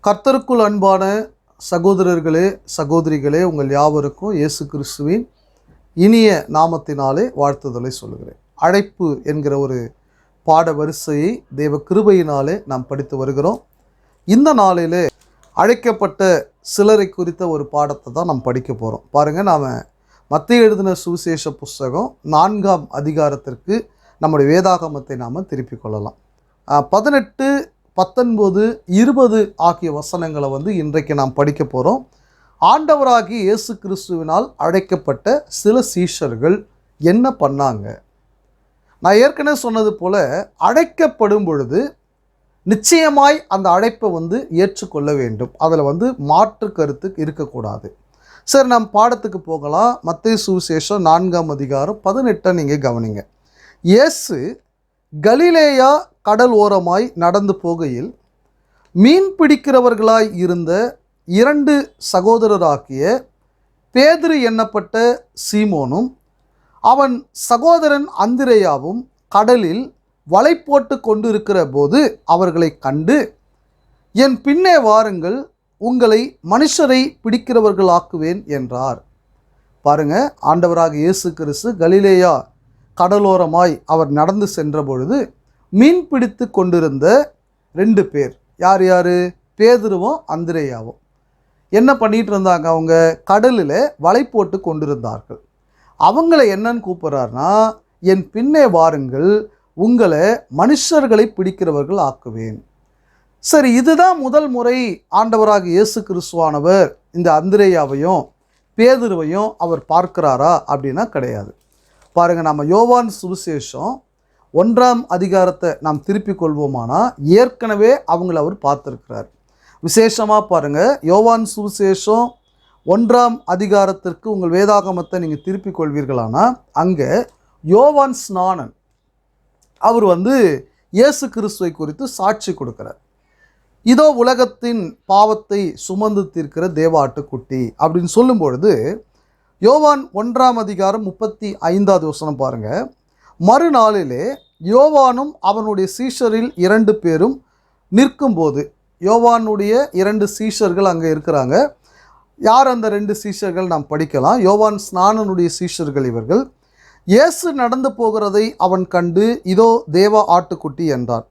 கர்த்தருக்குள் அன்பான சகோதரர்களே சகோதரிகளே, உங்கள் யாவருக்கும் இயேசு கிறிஸ்துவின் இனிய நாமத்தினாலே வாழ்த்துதலை சொல்லுகிறேன். அழைப்பு என்கிற ஒரு பாட வரிசையை தேவ கிருபையினாலே நாம் படித்து வருகிறோம். இந்த நாளிலே அழைக்கப்பட்ட சிலரை குறித்த ஒரு பாடத்தை தான் நாம் படிக்க போகிறோம். பாருங்கள், நாம் மத்தேயு எழுதின சுவிசேஷ புஸ்தகம் 4ஆம் அதிகாரத்திற்கு நம்முடைய வேதாகமத்தை நாம் திருப்பிக் கொள்ளலாம். 18, 19, 20 ஆகிய வசனங்களை இன்றைக்கு நாம் படிக்க போகிறோம். ஆண்டவராகிய இயேசு கிறிஸ்துவினால் அழைக்கப்பட்ட சில சீஷர்கள் என்ன பண்ணாங்க? நான் ஏற்கனவே சொன்னது போல், அழைக்கப்படும் பொழுது நிச்சயமாய் அந்த அழைப்பை ஏற்றுக்கொள்ள வேண்டும். அதில் மாற்று கருத்து இருக்கக்கூடாது. சரி, நாம் பாடத்துக்கு போகலாம். மத்தேயு சுவிசேஷம் 4ஆம் அதிகாரம் 18 நீங்கள் கவனிங்க. இயேசு கலிலேயா கடல் ஓரமாய் நடந்து போகையில் மீன் பிடிக்கிறவர்களாய் இருந்த 2 சகோதரராகிய பேதுரு என்னப்பட்ட சீமோனும் அவன் சகோதரன் அந்திரேயாவும் கடலில் வலை போட்டு கொண்டிருக்கிற போது அவர்களை கண்டு, என் பின்னே வாருங்கள், உங்களை மனுஷரை பிடிக்கிறவர்களாக்குவேன் என்றார். பாருங்க, ஆண்டவராக இயேசு கிறிஸ்து கலிலேயா கடலோரமாய் அவர் நடந்து சென்ற பொழுது மீன் பிடித்து கொண்டிருந்த 2 பேர், யார் யார்? பேதுருவும் அந்திரேயாவும் என்ன பண்ணிட்டு இருந்தாங்க? அவங்க கடலில் வலை போட்டு கொண்டிருந்தார்கள். அவங்கள என்னன்னு கூப்பிட்றாருனா, என் பின்னே வாருங்கள், உங்களை மனுஷர்களை பிடிக்கிறவர்கள் ஆக்குவேன். சரி, இதுதான் முதல் முறை ஆண்டவராக இயேசு கிறிஸ்துவானவர் இந்த அந்திரேயாவையும் பேதுருவையும் அவர் பார்க்கிறாரா அப்படின்னா கிடையாது. பாருங்கள், நம்ம யோவான் சுவிசேஷம் 1ஆம் அதிகாரத்தை நாம் திருப்பிக் கொள்வோமானா ஏற்கனவே அவங்கள அவர் பார்த்துருக்கிறார். விசேஷமாக பாருங்கள், யோவான் சுவிசேஷம் 1ஆம் அதிகாரத்திற்கு உங்கள் வேதாகமத்தை நீங்கள் திருப்பிக் கொள்வீர்களானா அங்கே யோவான் ஸ்நானன் அவர் இயேசு கிறிஸ்துவை குறித்து சாட்சி கொடுக்கிறார். இதோ உலகத்தின் பாவத்தை சுமந்து தீர்க்கிற தேவாட்டுக்குட்டி அப்படின்னு சொல்லும் பொழுது யோவான் 1ஆம் அதிகாரம் 35வது வசனம் பாருங்கள். மறுநாளிலே யோவானும் அவனுடைய சீஷரில் 2 பேரும் நிற்கும்போது, யோவானுடைய 2 சீஷர்கள் அங்கே இருக்கிறாங்க. யார் அந்த 2 சீஷர்கள்? நாம் படிக்கலாம். யோவான் ஸ்நானனுடைய சீஷர்கள் இவர்கள். இயேசு நடந்து போகிறதை அவன் கண்டு, இதோ தேவ ஆட்டுக்குட்டி என்றான்.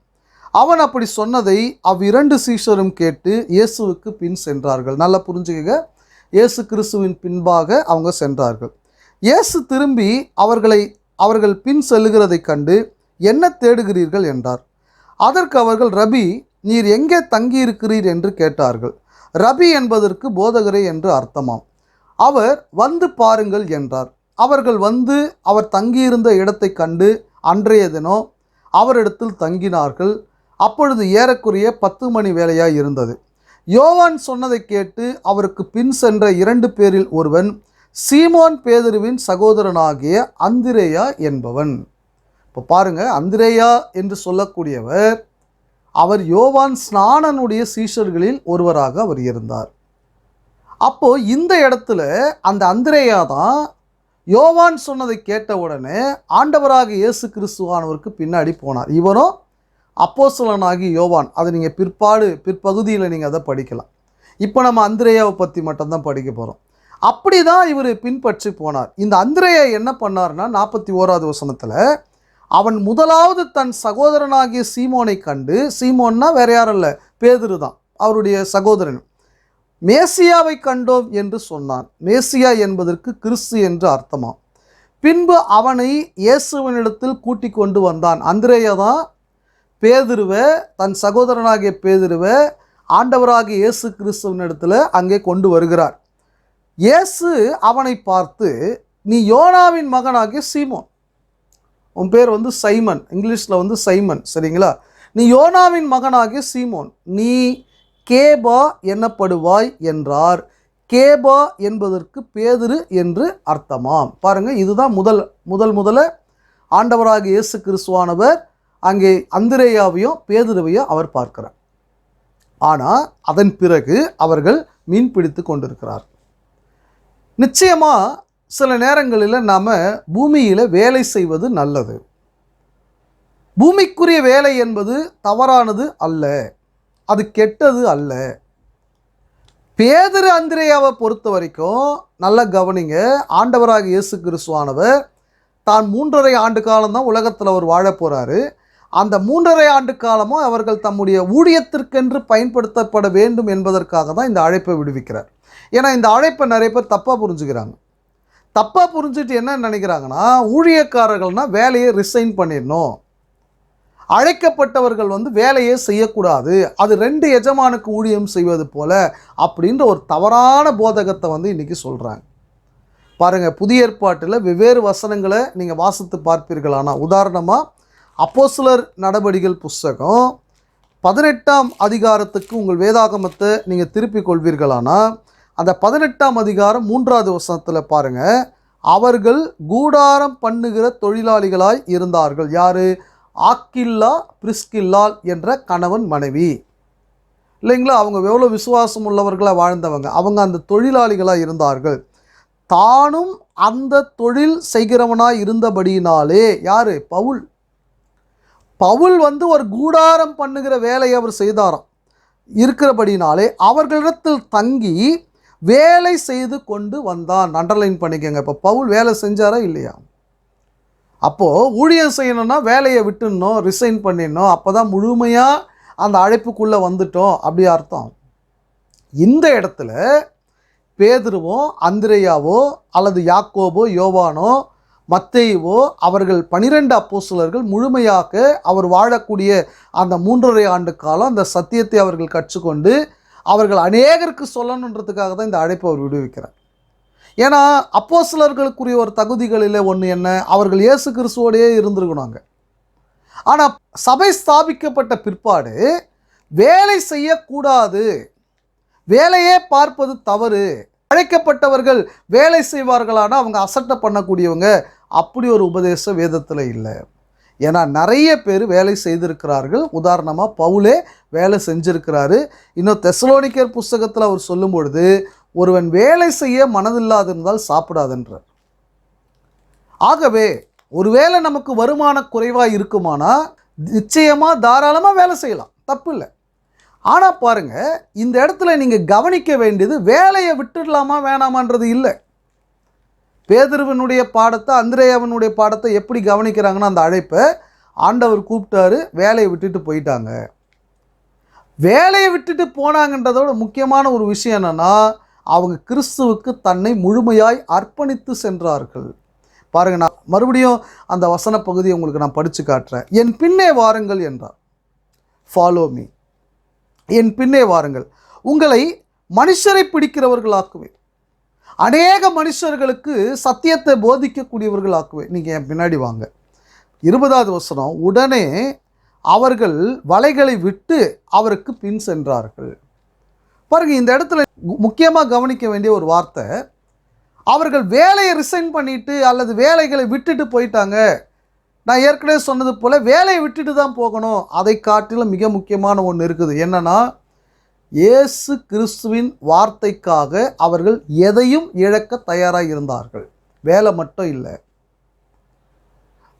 அவன் அப்படி சொன்னதை அவ்விரண்டு சீஷரும் கேட்டு இயேசுவுக்கு பின் சென்றார்கள். நல்லா புரிஞ்சுக்க, இயேசு கிறிஸ்துவின் பின்பாக அவங்க சென்றார்கள். இயேசு திரும்பி அவர்கள் பின் செல்லுகிறதை கண்டு, என்ன தேடுகிறீர்கள் என்றார். அதற்கு அவர்கள், ரபி, நீர் எங்கே தங்கியிருக்கிறீர் என்று கேட்டார்கள். ரபி என்பதற்கு போதகரே என்று அர்த்தமாம். அவர் வந்து பாருங்கள் என்றார். அவர்கள் அவர் தங்கியிருந்த இடத்தை கண்டு அன்றைய தினம் அவரிடத்தில் தங்கினார்கள். அப்பொழுது ஏறக்குறைய 10 மணி வேளையாய் இருந்தது. யோவான் சொன்னதை கேட்டு அவருக்கு பின் சென்ற 2 பேரில் ஒருவன் சீமோன் பேதுருவின் சகோதரனாகிய அந்திரேயா என்பவன். இப்போ பாருங்க, அந்திரேயா என்று சொல்லக்கூடியவர் அவர் யோவான் ஸ்நானனுடைய சீஷர்களில் ஒருவராக அவர் இருந்தார். அப்போ இந்த இடத்துல அந்த அந்திரேயா தான் யோவான் சொன்னதை கேட்ட உடனே ஆண்டவராக இயேசு கிறிஸ்துவானவருக்கு பின்னாடி போனார். இவரும் அப்போஸ்தலனாகி யோவான். அதை நீங்கள் பிற்பகுதியில் நீங்கள் அதை படிக்கலாம். இப்போ நம்ம அந்திரேயாவை பற்றி மட்டும்தான் படிக்க போகிறோம். அப்படி தான் இவர் பின்பற்றி போனார். இந்த அந்திரேயா என்ன பண்ணார்னா 41வது வசனத்தில், அவன் முதலாவது தன் சகோதரனாகிய சீமோனை கண்டு, சீமோன்னா வேற யாரும் இல்லை, பேதுரு தான், அவருடைய சகோதரன், மேசியாவை கண்டோம் என்று சொன்னான். மேசியா என்பதற்கு கிறிஸ்து என்று அர்த்தமாம். பின்பு அவனை இயேசுவினிடத்தில் கூட்டி கொண்டு வந்தான். அந்திரேயா தான் பேதுருவை, தன் சகோதரனாகிய பேதுருவை ஆண்டவராகிய இயேசு கிறிஸ்துவினிடத்தில் அங்கே கொண்டு வருகிறார். இயேசு அவனை பார்த்து, நீ யோனாவின் மகனாகிய சீமோன், உன் பேர் சைமன், இங்கிலீஷில் சைமன், சரிங்களா? நீ யோனாவின் மகனாகிய சீமோன், நீ கேபா எனப்படுவாய் என்றார். கேபா என்பதற்கு பேதுரு என்று அர்த்தமாம். பாருங்கள், இதுதான் முதல்ல ஆண்டவராகிய இயேசு கிறிஸ்துவானவர் அங்கே அந்திரேயாவையும் பேதுருவையும் அவர் பார்க்கிறார். ஆனால் அதன் பிறகு அவர்கள் மீன் பிடித்து கொண்டிருக்கிறார். நிச்சயமாக சில நேரங்களில் நாம் பூமியில் வேலை செய்வது நல்லது. பூமிக்குரிய வேலை என்பது தவறானது அல்ல, அது கெட்டது அல்ல. பேதுரு அந்திரேயாவை பொறுத்த வரைக்கும் நல்ல கவனிங்க, ஆண்டவராக இயேசு கிறிஸ்துவானவர் தான் 3½ ஆண்டு காலம்தான் உலகத்தில் அவர் வாழ போகிறாரு. அந்த 3½ ஆண்டு காலமும் அவர்கள் தம்முடைய ஊழியத்திற்கென்று பயன்படுத்தப்பட வேண்டும் என்பதற்காக தான் இந்த அழைப்பை விடுவிக்கிறார். ஏன்னா இந்த அழைப்பை நிறைய பேர் தப்பாக புரிஞ்சுக்கிறாங்க. தப்பாக புரிஞ்சுட்டு என்ன நினைக்கிறாங்கன்னா, ஊழியக்காரர்கள்னால் வேலையை ரிசைன் பண்ணிடணும், அழைக்கப்பட்டவர்கள் வேலையே செய்யக்கூடாது, அது 2 எஜமானுக்கு ஊழியம் செய்வது போல அப்படின்ற ஒரு தவறான போதகத்தை இன்றைக்கி சொல்கிறாங்க. பாருங்கள், புதிய ஏற்பாட்டில் வெவ்வேறு வசனங்களை நீங்கள் வாசித்து பார்ப்பீர்களானா, உதாரணமாக அப்போஸ்தலர் நடபடிகள் புஸ்தகம் 18ஆம் அதிகாரத்துக்கு உங்கள் வேதாகமத்தை நீங்கள் திருப்பிக் கொள்வீர்களானா, அந்த 18ஆம் அதிகாரம் 3வது வசனத்தில் பாருங்கள், அவர்கள் கூடாரம் பண்ணுகிற தொழிலாளிகளாய் இருந்தார்கள். யார்? ஆக்கில்லா பிரிஸ்கில்லாள் என்ற கணவன் மனைவி இல்லைங்களா? அவங்க எவ்வளோ விசுவாசம் உள்ளவர்களாக வாழ்ந்தவங்க, அவங்க அந்த தொழிலாளிகளாக இருந்தார்கள். தானும் அந்த தொழில் செய்கிறவனாய் இருந்தபடியினாலே, யார்? பவுல். பவுல் ஒரு கூடாரம் பண்ணுகிற வேலையை அவர் செய்தாராம். இருக்கிறபடினாலே அவர்களிடத்தில் தங்கி வேலை செய்து கொண்டு வந்தான். அண்டர்லைன் பண்ணிக்கங்க. இப்போ பவுல் வேலை செஞ்சாரா இல்லையா? அப்போது ஊழியம் செய்யணும்னா வேலையை விட்டுடணும், ரிசைன் பண்ணிடணும், அப்போ தான் முழுமையாக அந்த அழைப்புக்குள்ளே வந்துட்டோம் அப்படி அர்த்தம். இந்த இடத்துல பேதுருவோ அந்திரேயாவோ அல்லது யாக்கோபோ யோவானோ மத்தேயுவோ அவர்கள் 12 அப்போஸ்தலர்கள் முழுமையாக அவர் வாழக்கூடிய அந்த 3½ ஆண்டு காலம் அந்த சத்தியத்தை அவர்கள் கற்றுக்கொண்டு அவர்கள் அநேகருக்கு சொல்லணுன்றதுக்காக தான் இந்த அழைப்பை அவர் விடுவிக்கிறார். ஏன்னா அப்போஸ்தலர்களுக்குரிய ஒரு தகுதிகளில் ஒன்று என்ன, அவர்கள் இயேசு கிறிஸ்துவோடையே இருந்திருக்கணுங்க. ஆனால் சபை ஸ்தாபிக்கப்பட்ட பிற்பாடு வேலை செய்யக்கூடாது, வேலையே பார்ப்பது தவறு, அழைக்கப்பட்டவர்கள் வேலை செய்வார்களானால் அவங்க அசட்டை பண்ணக்கூடியவங்க, அப்படி ஒரு உபதேசம் வேதத்தில் இல்லை. ஏன்னா நிறைய பேர் வேலை செய்திருக்கிறார்கள். உதாரணமாக பவுலே வேலை செஞ்சிருக்கிறாரு. இன்னும் தெசலோனிக்கர் புஸ்தகத்தில் அவர் சொல்லும் பொழுது, ஒருவன் வேலை செய்ய மனதில்லாதிருந்தால் சாப்பிடாதென்றார். ஆகவே ஒருவேளை நமக்கு வருமான குறைவாக இருக்குமானா நிச்சயமாக தாராளமாக வேலை செய்யலாம், தப்பு இல்லை. ஆனால் பாருங்கள், இந்த இடத்துல நீங்கள் கவனிக்க வேண்டியது வேலையை விட்டுடலாமா வேணாமான்றது இல்லை. பேதுருவினுடைய பாடத்தை அந்திரேயாவினுடைய பாடத்தை எப்படி கவனிக்கிறாங்கன்னா, அந்த அழைப்பை ஆண்டவர் கூப்பிட்டாரு, வேலையை விட்டுட்டு போயிட்டாங்க. வேலையை விட்டுட்டு போனாங்கன்றதோட முக்கியமான ஒரு விஷயம் என்னென்னா, அவங்க கிறிஸ்துவுக்கு தன்னை முழுமையாய் அர்ப்பணித்து சென்றார்கள். பாருங்கள், நான் மறுபடியும் அந்த வசன பகுதியை உங்களுக்கு நான் படித்து காட்டுறேன். என் பின்னே வாருங்கள் என்றார். Follow me. என் பின்னே வாருங்கள், உங்களை மனுஷரை பிடிக்கிறவர்களாக்குவேன், அநேக மனுஷர்களுக்கு சத்தியத்தை போதிக்கக்கூடியவர்களாக்குவேன், நீங்கள் என் பின்னாடி வாங்க. 20வது வசனம், உடனே அவர்கள் வலைகளை விட்டு அவருக்கு பின் சென்றார்கள். பாருங்கள், இந்த இடத்துல முக்கியமாக கவனிக்க வேண்டிய ஒரு வார்த்தை, அவர்கள் வேலையை ரிசைன் பண்ணிட்டு அல்லது வேலைகளை விட்டுட்டு போயிட்டாங்க. நான் ஏற்கனவே சொன்னது போல் வேலையை விட்டுட்டு தான் போகணும். அதை காட்டிலும் மிக முக்கியமான ஒன்று இருக்குது. என்னன்னா, இயேசு கிறிஸ்துவின் வார்த்தைக்காக அவர்கள் எதையும் இழக்க தயாராக இருந்தார்கள், வேலை மட்டும் இல்லை.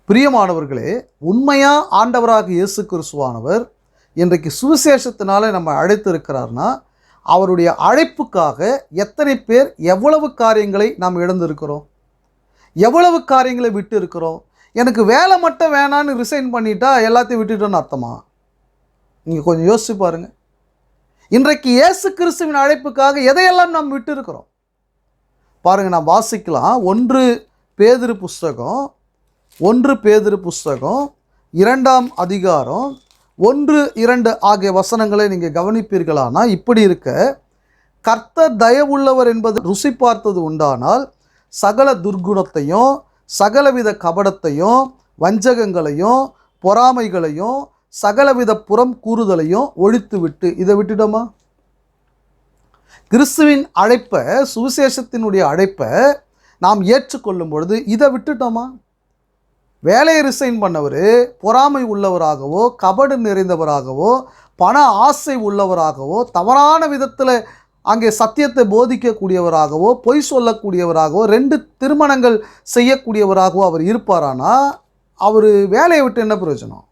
பிரியமானவர்களே, உண்மையாக ஆண்டவராக இயேசு கிறிஸ்துவானவர் இன்றைக்கு சுவிசேஷத்தினால நம்ம அழைத்து இருக்கிறார்னா, அவருடைய அழைப்புக்காக எத்தனை பேர் எவ்வளவு காரியங்களை நாம் இழந்திருக்கிறோம், எவ்வளவு காரியங்களை விட்டு இருக்கிறோம். எனக்கு வேலை மட்டும் வேணான்னு ரிசைன் பண்ணிட்டா எல்லாத்தையும் விட்டுட்டோன்னு அர்த்தமா? நீங்கள் கொஞ்சம் யோசிச்சு பாருங்கள். இன்றைக்கு இயேசு கிறிஸ்துவின் அழைப்புக்காக எதையெல்லாம் நாம் விட்டு இருக்கிறோம் பாருங்கள். நாம் வாசிக்கலாம். 1 பேதுரு புஸ்தகம் 2ஆம் அதிகாரம் 1, 2 ஆகிய வசனங்களை நீங்கள் கவனிப்பீர்களானா, இப்படி இருக்க, கர்த்தர் தயவுள்ளவர் என்பது ருசி பார்த்தது உண்டானால் சகல துர்குணத்தையும் சகலவித கபடத்தையும் வஞ்சகங்களையும் பொறாமைகளையும் சகலவித புறம் கூறுதலையும் ஒழித்து விட்டு, இதை விட்டுட்டோமா? கிறிஸ்துவின் அழைப்பை, சுவிசேஷத்தினுடைய அழைப்பை நாம் ஏற்றுக்கொள்ளும் பொழுது இதை விட்டுட்டோமா? வேலையை ரிசைன் பண்ணவர் பொறாமை உள்ளவராகவோ கபடு நிறைந்தவராகவோ பண ஆசை உள்ளவராகவோ தவறான விதத்தில் அங்கே சத்தியத்தை போதிக்கக்கூடியவராகவோ பொய் சொல்லக்கூடியவராகவோ 2 திருமணங்கள் செய்யக்கூடியவராகவோ அவர் இருப்பாரானா அவர் வேலையை விட்டு என்ன பிரயோஜனம்?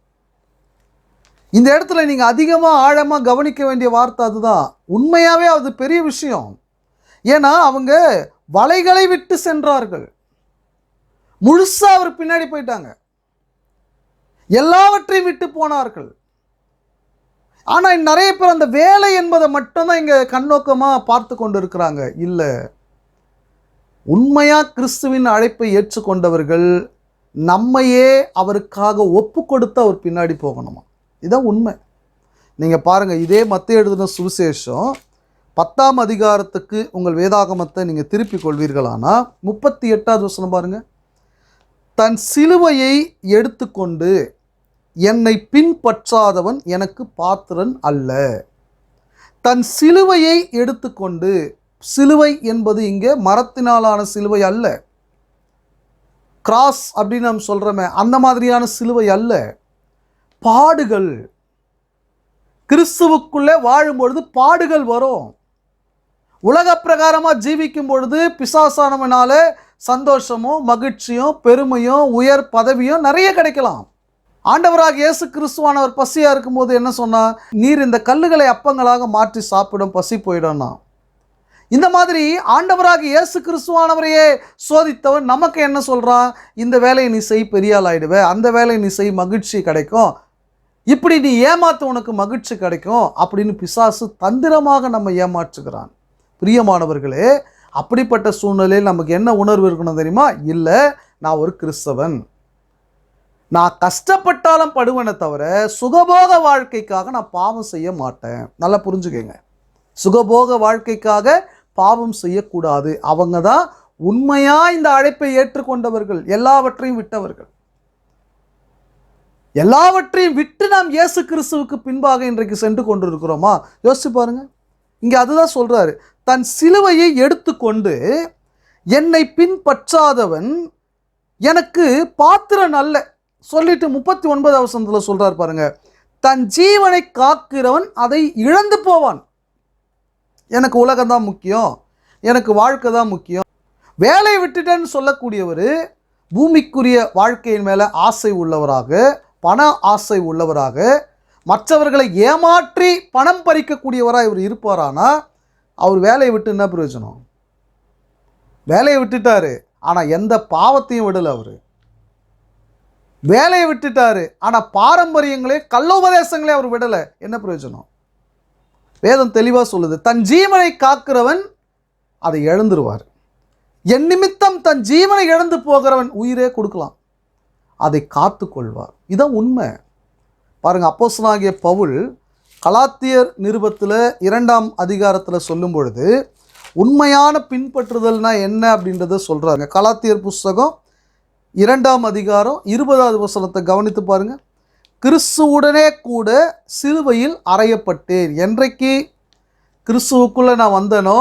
இந்த இடத்துல நீங்கள் அதிகமாக ஆழமாக கவனிக்க வேண்டிய வார்த்தை அதுதான். உண்மையாகவே அது பெரிய விஷயம். ஏன்னா அவங்க வலைகளை விட்டு சென்றார்கள். முழுசாக அவர் பின்னாடி போயிட்டாங்க. எல்லாவற்றையும் விட்டு போனார்கள். ஆனால் நிறைய பேர் அந்த வேலை என்பதை மட்டும்தான் இங்கே கண்ணோக்கமாக பார்த்து கொண்டு இருக்கிறாங்க. இல்லை, உண்மையாக கிறிஸ்துவின் அழைப்பை ஏற்றுக்கொண்டவர்கள் நம்மையே அவருக்காக ஒப்பு கொடுத்து அவர் பின்னாடி போகணுமா. இதுதான் உண்மை. நீங்கள் பாருங்கள், இதே மத்தேயு எழுதின சுவிசேஷம் 10ஆம் அதிகாரத்துக்கு உங்கள் வேதாகமத்தை நீங்கள் திருப்பிக் கொள்வீர்களானால் 38வது வசனம் பாருங்கள். தன் சிலுவையை எடுத்துக்கொண்டு என்னை பின்பற்றாதவன் எனக்கு பாத்திரன் அல்ல. தன் சிலுவையை எடுத்துக்கொண்டு, சிலுவை என்பது இங்கே மரத்தினாலான சிலுவை அல்ல, கிராஸ் அப்படின்னு நாம் சொல்கிறோமே அந்த மாதிரியான சிலுவை அல்ல. பாடுகள். கிறிஸ்துவுக்குள்ளே வாழும்பொழுது பாடுகள் வரும். உலக பிரகாரமாக ஜீவிக்கும் பொழுது பிசாசானவனால சந்தோஷமும் மகிழ்ச்சியும் பெருமையும் உயர் பதவியும் நிறைய கிடைக்கலாம். ஆண்டவராக இயேசு கிறிஸ்துவானவர் பசியாக இருக்கும்போது என்ன சொன்னார்? நீர் இந்த கல்லுகளை அப்பங்களாக மாற்றி சாப்பிடும், பசி போயிடும்னா. இந்த மாதிரி ஆண்டவராக இயேசு கிறிஸ்துவானவரையே சோதித்தவன் நமக்கு என்ன சொல்கிறான்? இந்த வேலையை நீ செய், பெரியாள் ஆயிடுவே, அந்த வேலையை நீ செய், மகிழ்ச்சி கிடைக்கும், இப்படி நீ ஏமாற்ற உனக்கு மகிழ்ச்சி கிடைக்கும் அப்படின்னு பிசாசு தந்திரமாக நம்ம ஏமாற்றுகிறான். பிரியமானவர்களே, அப்படிப்பட்ட சூழ்நிலையில் நமக்கு என்ன உணர்வு இருக்கணும் தெரியுமா? இல்லை, நான் ஒரு கிறிஸ்தவன், நான் கஷ்டப்பட்டாலும் படுவனை தவிர சுகபோக வாழ்க்கைக்காக நான் பாவம் செய்ய மாட்டேன். நல்லா புரிஞ்சுக்கங்க, சுகபோக வாழ்க்கைக்காக பாவம் செய்யக்கூடாது. அவங்க தான் உண்மையாக இந்த அழைப்பை ஏற்றுக்கொண்டவர்கள், எல்லாவற்றையும் விட்டவர்கள். எல்லாவற்றையும் விட்டு நாம் இயேசு கிறிஸ்துவுக்கு பின்பாக இன்றைக்கு சென்று கொண்டிருக்கிறோமா? யோசிச்சு பாருங்க. இங்கே அதுதான் சொல்றாரு, தன் சிலுவையை எடுத்துக்கொண்டு என்னை பின்பற்றாதவன் எனக்கு பாத்திரன் அல்ல சொல்லிட்டு 39வது வசனத்தில் சொல்றாரு பாருங்க, தன் ஜீவனை காக்கிறவன் அதை இழந்து போவான். எனக்கு உலகம் தான் முக்கியம், எனக்கு வாழ்க்கை தான் முக்கியம். வேலையை விட்டுட்டேன்னு சொல்லக்கூடியவர் பூமிக்குரிய வாழ்க்கையின் மேலே ஆசை உள்ளவராக, பண ஆசை உள்ளவராக, மற்றவர்களை ஏமாற்றி பணம் பறிக்கக்கூடியவராக இவர் இருப்பாரானா அவர் வேலையை விட்டு என்ன பிரயோஜனம்? வேலையை விட்டுட்டாரு, ஆனால் எந்த பாவத்தையும் விடலை. அவர் வேலையை விட்டுட்டாரு, ஆனால் பாரம்பரியங்களே கள்ளோபதேசங்களே அவர் விடலை. என்ன பிரயோஜனம்? வேதம் தெளிவாக சொல்லுது, தன் ஜீவனை காக்கிறவன் அதை இழந்துருவார். என் நிமித்தம் தன் ஜீவனை இழந்து போகிறவன் உயிரே கொடுக்கலாம், அதை காத்து கொள்வார். இதான் உண்மை. பாருங்க, அப்போஸ்தலனாகிய பவுல் கலாத்தியர் நிருபத்தில் 2ஆம் அதிகாரத்தில் சொல்லும் பொழுது உண்மையான பின்பற்றுதல்னா என்ன அப்படின்றத சொல்கிறாங்க. கலாத்தியர் புஸ்தகம் 2ஆம் அதிகாரம் 20வது வசனத்தை கவனித்து பாருங்க. கிறிஸ்துவுடனே கூட சிலுவையில் அறையப்பட்டேன். என்றைக்கு கிறிஸ்துவுக்குள்ளே நான் வந்தனோ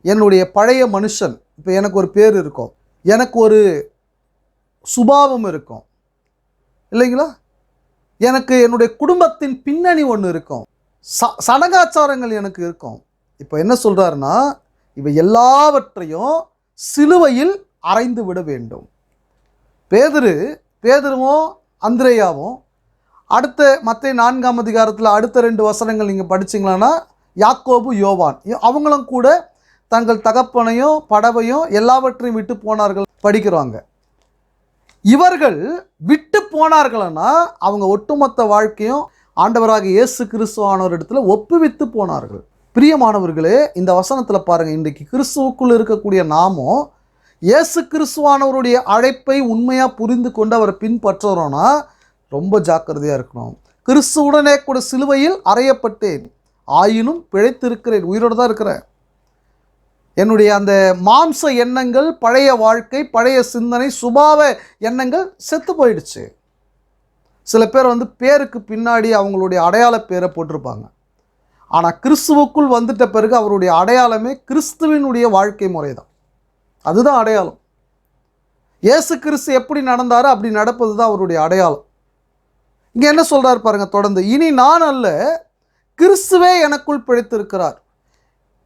என்னுடைய பழைய மனுஷன், இப்போ எனக்கு ஒரு பேர் இருக்கும், எனக்கு ஒரு சுபாவம் இருக்கும் இல்லைங்களா, எனக்கு என்னுடைய குடும்பத்தின் பின்னணி ஒன்று இருக்கும், சடங்காச்சாரங்கள் எனக்கு இருக்கும். இப்போ என்ன சொல்கிறாருன்னா, இவை எல்லாவற்றையும் சிலுவையில் அறைந்து விட வேண்டும். பேதுருவும் அந்திரேயாவும் அடுத்த மத்தேயு 4ஆம் அதிகாரத்தில் அடுத்த 2 வசனங்கள் நீங்கள் படிச்சிங்களான்னா யாக்கோபு, யோவான் அவங்களும் கூட தங்கள் தகப்பனையும் படவையும் எல்லாவற்றையும் விட்டு போனார்கள் படிக்கிறாங்க. இவர்கள் விட்டு போனார்கள்னா அவங்க ஒட்டுமொத்த வாழ்க்கையும் ஆண்டவராக இயேசு கிறிஸ்துவானவர் இடத்துல ஒப்புவித்து போனார்கள். பிரியமானவர்களே, இந்த வசனத்தில் பாருங்கள், இன்றைக்கு கிறிஸ்துவுக்குள் இருக்கக்கூடிய நாமும் இயேசு கிறிஸ்துவானவருடைய அழைப்பை உண்மையாக புரிந்து கொண்டு அவரை பின்பற்றுறோன்னா ரொம்ப ஜாக்கிரதையாக இருக்கணும். கிறிஸ்துவுடனே கூட சிலுவையில் அறையப்பட்டேன், ஆயினும் பிழைத்திருக்கிறேன், உயிரோடு தான் இருக்கிறேன். என்னுடைய அந்த மாம்ச எண்ணங்கள், பழைய வாழ்க்கை, பழைய சிந்தனை, சுபாவ எண்ணங்கள் செத்து போயிடுச்சு. சில பேர் பேருக்கு பின்னாடி அவங்களுடைய அடையாள பேரை போட்டிருப்பாங்க. ஆனால் கிறிஸ்துவுக்குள் வந்துட்ட பிறகு அவருடைய அடையாளமே கிறிஸ்துவினுடைய வாழ்க்கை முறை தான். அதுதான் அடையாளம். இயேசு கிறிஸ்து எப்படி நடந்தாரோ அப்படி நடப்பது தான் அவருடைய அடையாளம். இங்கே என்ன சொல்கிறார் பாருங்க தொடர்ந்து, இனி நான் அல்ல, கிறிஸ்துவே எனக்குள் பிழைத்திருக்கிறார்.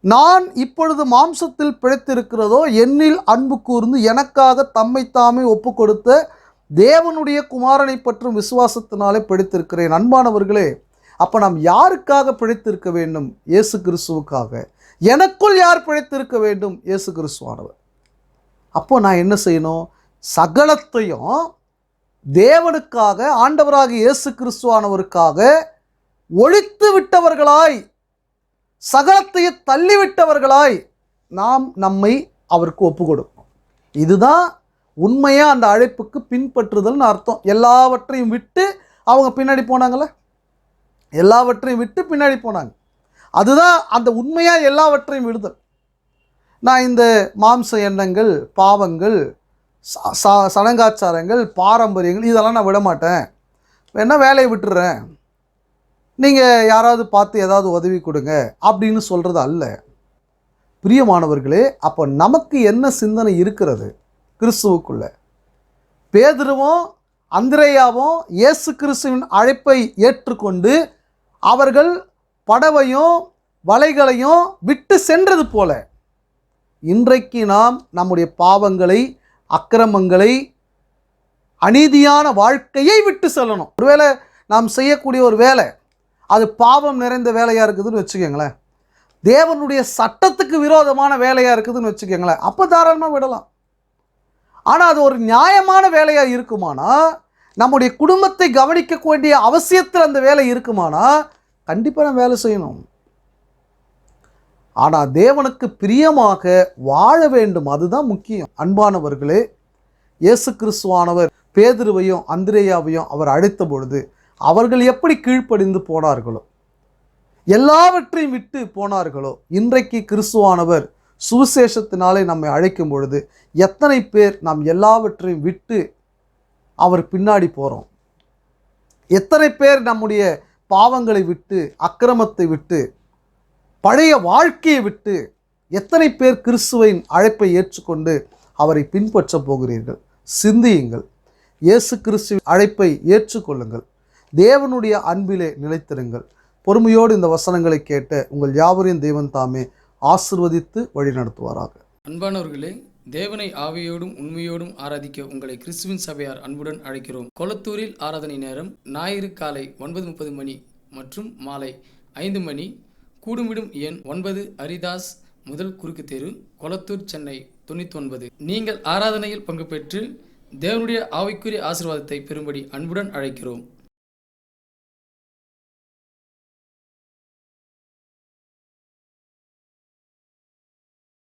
நான் இப்பொழுது மாம்சத்தில் பிழைத்திருக்கிறதோ என்னில் அன்பு கூர்ந்து எனக்காக தம்மை தாமே ஒப்பு கொடுத்த தேவனுடைய குமாரனை பற்றும் விசுவாசத்தினாலே பிழைத்திருக்கிறேன். அன்பானவர்களே, அப்போ நாம் யாருக்காக பிழைத்திருக்க வேண்டும்? இயேசு கிறிஸ்துவுக்காக. எனக்குள் யார் பிழைத்திருக்க வேண்டும்? இயேசு கிறிஸ்துவானவர். அப்போ நான் என்ன செய்யணும்? சகலத்தையும் தேவனுக்காக, ஆண்டவராக இயேசு கிறிஸ்துவானவருக்காக ஒழித்து விட்டவர்களாய், சகலத்தையும் தள்ளிவிட்டவர்களாய் நாம் நம்மை அவருக்கு ஒப்பு கொடுக்கணும். இதுதான் உண்மையாக அந்த அழைப்புக்கு பின்பற்றுதல்னு அர்த்தம். எல்லாவற்றையும் விட்டு அவங்க பின்னாடி போனாங்களே, எல்லாவற்றையும் விட்டு பின்னாடி போனாங்க. அதுதான் அந்த உண்மையாக எல்லாவற்றையும் விடுதல். நான் இந்த மாம்ச எண்ணங்கள், பாவங்கள், சடங்காச்சாரங்கள், பாரம்பரியங்கள் இதெல்லாம் நான் விட மாட்டேன், வேணா வேலையை விட்டுறேன், நீங்கள் யாராவது பார்த்து ஏதாவது உதவி கொடுங்க அப்படின்னு சொல்கிறது அல்ல. பிரியமானவர்களே, அப்போ நமக்கு என்ன சிந்தனை இருக்கிறது கிறிஸ்துவுக்குள்ள? பேதுருவும் அந்திரேயாவும் இயேசு கிறிஸ்துவின் அழைப்பை ஏற்றுக்கொண்டு அவர்கள் படவையும் வலைகளையும் விட்டு சென்றது போல, இன்றைக்கு நாம் நம்முடைய பாவங்களை, அக்கிரமங்களை, அநீதியான வாழ்க்கையை விட்டு செல்லணும். ஒருவேளை நாம் செய்யக்கூடிய ஒரு வேலை அது பாவம் நிறைந்த வேலையாக இருக்குதுன்னு வச்சுக்கோங்களேன், தேவனுடைய சட்டத்துக்கு விரோதமான வேலையாக இருக்குதுன்னு வச்சுக்கோங்களேன், அப்போ தாராளமாக விடலாம். ஆனால் அது ஒரு நியாயமான வேலையாக இருக்குமானா, நம்முடைய குடும்பத்தை கவனிக்க வேண்டிய அவசியத்தில் அந்த வேலை இருக்குமானா கண்டிப்பாக நம்ம வேலை செய்யணும். ஆனால் தேவனுக்கு பிரியமாக வாழ வேண்டும், அதுதான் முக்கியம். அன்பானவர்களே, இயேசு கிறிஸ்துவானவர் பேதுருவையும் அந்திரேயாவையும் அவர் அழைத்த பொழுது அவர்கள் எப்படி கீழ்ப்படிந்து போனார்களோ, எல்லாவற்றையும் விட்டு போனார்களோ, இன்றைக்கு கிறிஸ்துவானவர் சுவிசேஷத்தினாலே நம்மை அழைக்கும் பொழுது எத்தனை பேர் நாம் எல்லாவற்றையும் விட்டு அவர் பின்னாடி போகிறோம்? எத்தனை பேர் நம்முடைய பாவங்களை விட்டு, அக்கிரமத்தை விட்டு, பழைய வாழ்க்கையை விட்டு எத்தனை பேர் கிறிஸ்துவின் அழைப்பை ஏற்றுக்கொண்டு அவரை பின்பற்ற போகிறீர்கள்? சிந்தியுங்கள். இயேசு கிறிஸ்துவின் அழைப்பை ஏற்றுக்கொள்ளுங்கள். தேவனுடைய அன்பிலே நிலைத்திருங்கள். பொறுமையோடு இந்த வசனங்களை கேட்ட உங்கள் யாவரையும் தேவன் தாமே ஆசிர்வதித்து வழிநடத்துவாராக. அன்பானவர்களே, தேவனை ஆவியோடும் உண்மையோடும் ஆராதிக்க உங்களை கிறிஸ்துவின் சபையார் அன்புடன் அழைக்கிறோம். கொளத்தூரில் ஆராதனை நேரம் ஞாயிறு காலை 9:30 மணி மற்றும் மாலை 5 மணி. கூடுமிடும் எண் 9 அரிதாஸ் முதல் குறுக்கு தெரு, கொளத்தூர், சென்னை 99. நீங்கள் ஆராதனையில் பங்கு பெற்று தேவனுடைய ஆவிக்குரிய ஆசீர்வாதத்தை பெறும்படி அன்புடன் அழைக்கிறோம்.